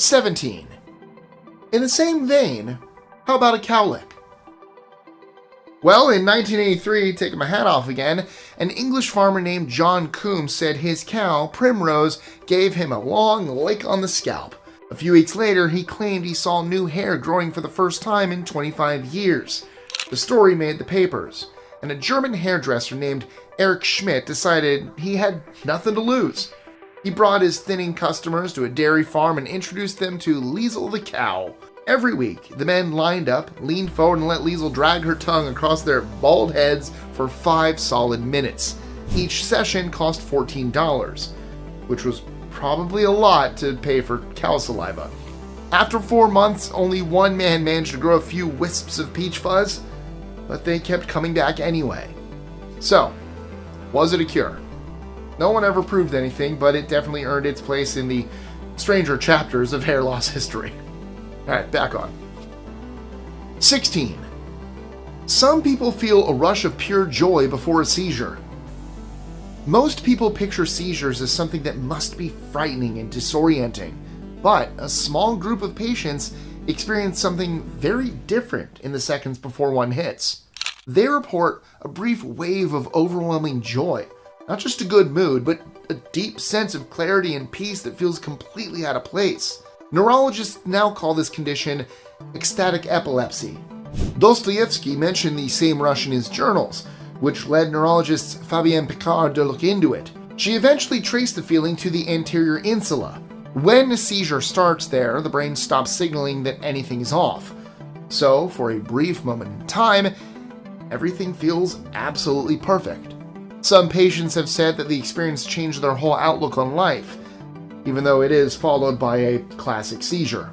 17. In the same vein, how about a cowlick? Well, in 1983, taking my hat off again, an English farmer named John Coombs said his cow, Primrose, gave him a long lick on the scalp. A few weeks later, he claimed he saw new hair growing for the first time in 25 years. The story made the papers, and a German hairdresser named Erich Schmidt decided he had nothing to lose. He brought his thinning customers to a dairy farm and introduced them to Liesel the cow. Every week, the men lined up, leaned forward, and let Liesel drag her tongue across their bald heads for 5 solid minutes. Each session cost $14, which was probably a lot to pay for cow saliva. After 4 months, only one man managed to grow a few wisps of peach fuzz, but they kept coming back anyway. So, was it a cure? No one ever proved anything, but it definitely earned its place in the stranger chapters of hair loss history. Alright, back on. 16. Some people feel a rush of pure joy before a seizure. Most people picture seizures as something that must be frightening and disorienting, but a small group of patients experience something very different in the seconds before one hits. They report a brief wave of overwhelming joy, not just a good mood, but a deep sense of clarity and peace that feels completely out of place. Neurologists now call this condition ecstatic epilepsy. Dostoevsky mentioned the same rush in his journals, which led neurologist Fabienne Picard to look into it. She eventually traced the feeling to the anterior insula. When a seizure starts there, the brain stops signaling that anything is off. So, for a brief moment in time, everything feels absolutely perfect. Some patients have said that the experience changed their whole outlook on life, even though it is followed by a classic seizure.